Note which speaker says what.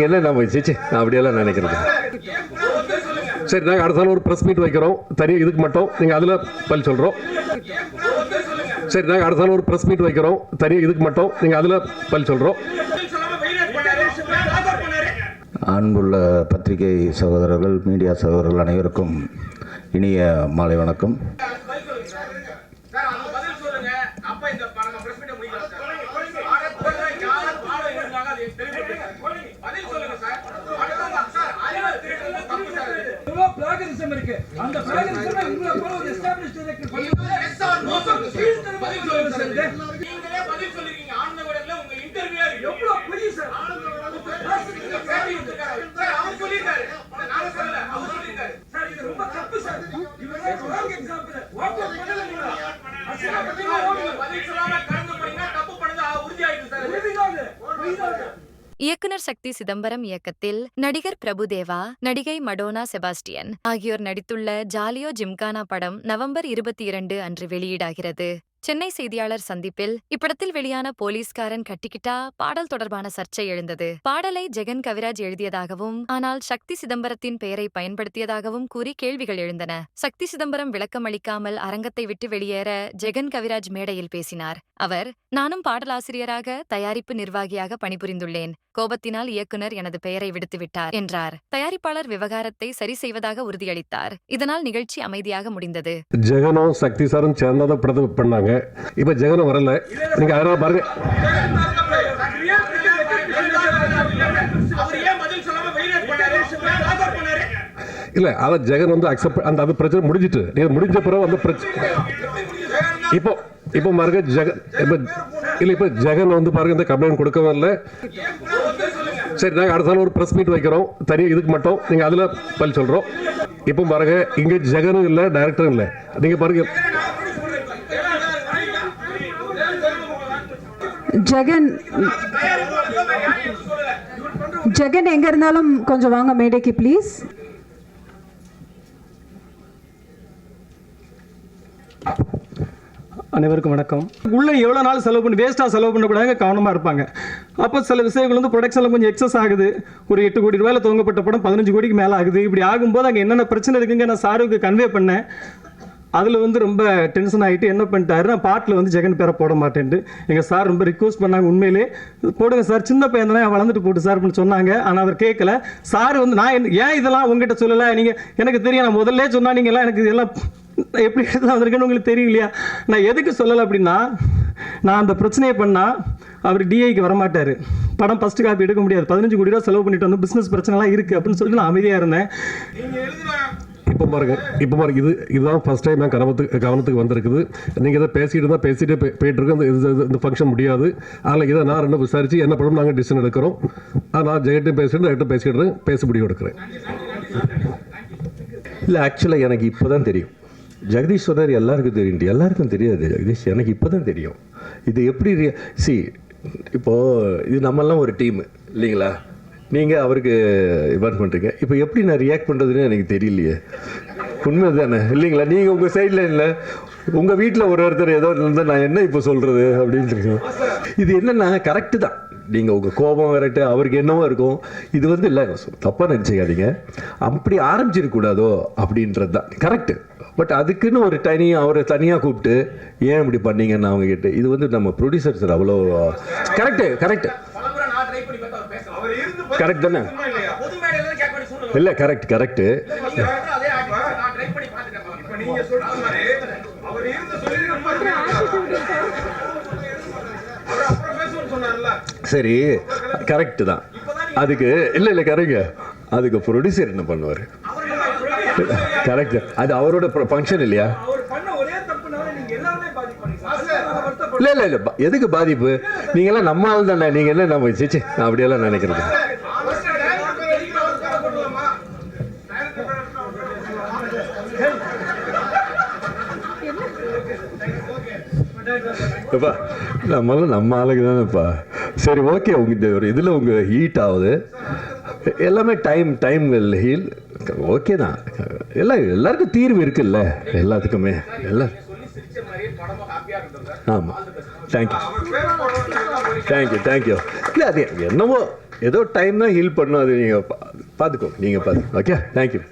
Speaker 1: நீங்கள் என்ன நம்ம சேச்சு அப்படியெல்லாம் நினைக்கிறது. சரி, நாங்கள் அடுத்த நாள் ஒரு ப்ரெஸ் மீட் வைக்கிறோம் தனியாக இதுக்கு மட்டும், நீங்கள் அதில் பதில் சொல்கிறோம். சரி, நாங்கள் அடுத்த நாள் ஒரு ப்ரெஸ் மீட் வைக்கிறோம் தனியாக இதுக்கு மட்டும், நீங்கள் அதில் பதில் சொல்கிறோம்.
Speaker 2: அன்புள்ள பத்திரிகை சகோதரர்கள், மீடியா சகோதரர்கள் அனைவருக்கும் இனிய மாலை வணக்கம்.
Speaker 3: இயக்குனர் சக்தி சிதம்பரம் இயக்கத்தில் நடிகர் பிரபுதேவா, நடிகை மடோனா செபாஸ்டியன் ஆகியோர் நடித்துள்ள ஜாலியோ ஜிம்கானா படம் நவம்பர் 22 அன்று வெளியீடாகிறது. சென்னை செய்தியாளர் சந்திப்பில் இப்படத்தில் வெளியான போலீஸ்காரன் கட்டிக்கிட்டா பாடல் தொடர்பான சர்ச்சை எழுந்தது. பாடலை ஜெகன் கவிராஜ் எழுதியதாகவும் ஆனால் சக்தி சிதம்பரத்தின் பெயரை பயன்படுத்தியதாகவும் கூறி கேள்விகள் எழுந்தன. சக்தி சிதம்பரம் விளக்கம் அளிக்காமல் அரங்கத்தை விட்டு வெளியேற ஜெகன் கவிராஜ் மேடையில் பேசினார். அவர், நானும் பாடலாசிரியராக, தயாரிப்பு நிர்வாகியாக பணிபுரிந்துள்ளேன். கோபத்தினால் இயக்குனர் எனது பெயரை விடுத்துவிட்டார் என்றார். தயாரிப்பாளர் விவகாரத்தை சரி செய்வதாக உறுதியளித்தார். இதனால் நிகழ்ச்சி அமைதியாக முடிந்தது.
Speaker 1: ஜெகனும் சக்தி சாரும் சேர்ந்தாதான் படத்தை பண்ணாங்க. இப்ப ஜெகனும் வரல. நீங்க அதனால பாருங்க. இல்ல, அத ஜெகன் வந்து அக்செப்ட், அந்த அது பிரச்சனை முடிஞ்சிட்டு, முடிஞ்ச பிறகு அந்த பிரச்சனை இப்போ பாருங்க ஜெகன் இப்ப ஜெகன் வந்து பாருங்க இந்த கம்ப்ளைண்ட் கொடுக்கவே இல்லை. சரி, நாங்கள் அடுத்த நாள் ஒரு ப்ரெஸ் மீட் வைக்கிறோம் தனியாக இதுக்கு மட்டும், நீங்கள் அதில் பதில் சொல்கிறோம். இப்போ பாருங்க, இங்கே ஜெகனும் இல்லை, டைரக்டரும் இல்லை. நீங்கள் பாருங்க,
Speaker 4: ஜெகன் எங்க இருந்தாலும் கொஞ்சம் வாங்க மேடைக்கு ப்ளீஸ்.
Speaker 5: அனைவருக்கும் வணக்கம். உள்ளே எவ்வளோ நாள் செலவு பண்ணி வேஸ்ட்டாக செலவு பண்ணக்கூடாது, கவனமாக இருப்பாங்க. அப்போ சில விஷயங்கள் வந்து ப்ரொடக்ஷனில் கொஞ்சம் எக்ஸஸ் ஆகுது. ஒரு 8 கோடி ரூபாயில் துவங்கப்பட்ட படம் 15 கோடிக்கு மேலே ஆகுது. இப்படி ஆகும்போது அங்கே என்னென்ன பிரச்சனை இருக்குங்க நான் சாருக்கு கன்வே பண்ணேன். அதில் வந்து ரொம்ப டென்ஷன் ஆகிட்டு என்ன பண்ணிட்டாரு, நான் பாட்டில் வந்து ஜெகன் பேரை போட மாட்டேன்ட்டு எங்கள் சார் ரொம்ப ரிக்வஸ்ட் பண்ணாங்க. உண்மையிலே போடுங்க சார், சின்ன பையன் தானே வளர்ந்துட்டு போட்டு சார் அப்படின்னு சொன்னாங்க. ஆனால் அவர் கேட்கல. சார் வந்து நான் ஏன் இதெல்லாம் உங்ககிட்ட சொல்லலை, நீங்கள் எனக்கு தெரியும், நான் முதல்ல சொன்னால் நீங்கள் எல்லாம் எனக்கு இதெல்லாம் எப்படி எடுத்துலாம் வந்திருக்கேன்னு உங்களுக்கு தெரியும் இல்லையா. நான் எதுக்கு சொல்லலை அப்படின்னா, நான் அந்த பிரச்சனையை பண்ணால் அவர் டிஐக்கு வரமாட்டார், படம் ஃபஸ்ட்டு காப்பி எடுக்க முடியாது, 15 கோடி ரூபா செலவு பண்ணிட்டு வந்து பிஸ்னஸ் பிரச்சனைலாம் இருக்குது அப்படின்னு சொல்லிட்டு நான் அமைதியாக இருந்தேன்.
Speaker 1: இப்போ பாருங்க இதுதான் ஃபர்ஸ்ட் டைம் நான் கவனத்துக்கு வந்திருக்குது. நீங்கள் இதை பேசிட்டு போயிட்டு இருக்கோம். இந்த ஃபங்க்ஷன் முடியாது. அதில் இதை நான் ரெண்டும் விசாரித்து என்ன படம் நாங்கள் டிசிஷன் எடுக்கிறோம். நான் ஜெயட்டும் பேசிக்கிட்டு பேச முடிவு எடுக்கிறேன்.
Speaker 6: இல்லை, ஆக்சுவலாக எனக்கு இப்போ தான் தெரியும். ஜெகதீஷ் சொன்னார் எல்லாருக்கும் தெரியும். எல்லாருக்கும் தெரியாது ஜெகதீஷ், எனக்கு இப்போ தான் தெரியும். இது எப்படி இப்போது இது நம்மெல்லாம் ஒரு டீமு இல்லைங்களா. நீங்கள் அவருக்கு இன்வால்வ் பண்ணுறீங்க. இப்போ எப்படி நான் ரியாக்ட் பண்ணுறதுன்னு எனக்கு தெரியலையே. உண்மை தானே இல்லைங்களா. நீங்கள் உங்கள் சைடில் இல்லை, உங்கள் வீட்டில் ஒருத்தர் ஏதோ இருந்தால் நான் என்ன இப்போ சொல்கிறது அப்படின்ட்டு இருக்கோம். இது என்னென்னா கரெக்டு தான். நீங்கள் உங்கள் கோபம் கரெக்டு, அவருக்கு என்னவோ இருக்கும். இது வந்து இல்லை, தப்பாக நினச்சிக்காதீங்க, அப்படி ஆரம்பிச்சிருக்கூடாதோ அப்படின்றது தான் கரெக்டு. பட் அதுக்குன்னு ஒரு அவரை தனியாக கூப்பிட்டு ஏன் இப்படி பண்ணீங்கன்னு அவங்க கேட்டு, இது வந்து நம்ம ப்ரொடியூசர் சார் அவ்வளோ கரெக்டு தானே. இல்லை, கரெக்டு. சரி, கரெக்டு தான். அதுக்கு இல்லை கரெக்டுங்க. அதுக்கு ப்ரொடியூசர் என்ன பண்ணுவார்? கரெக்ட், அது அவரோட ஃபங்க்ஷன் இல்லையா. இல்லை எதுக்கு பாதிப்பு? நீங்களாம் நம்ம ஆள் தானே, நீங்கள் என்ன நம்ம சேச்சு அப்படியெல்லாம் நினைக்கிறது. நம்ம ஆளுக்கு தானேப்பா. சரி, ஓகே. உங்க ஒரு இதில் உங்கள் ஹீட் ஆகுது எல்லாமே டைம் ஹீல் ஓகே தான். எல்லாருக்கும் தீர்வு இருக்குல்ல, எல்லாத்துக்குமே. ஆமாம், தேங்க்யூ தேங்க்யூ தேங்க்யூ. இல்லை அது என்னவோ ஏதோ டைம் தான் ஹீல் பண்ணும், அது நீங்கள் பார்த்துக்கோங்க, நீங்கள் பார்த்து. Okay, thank you.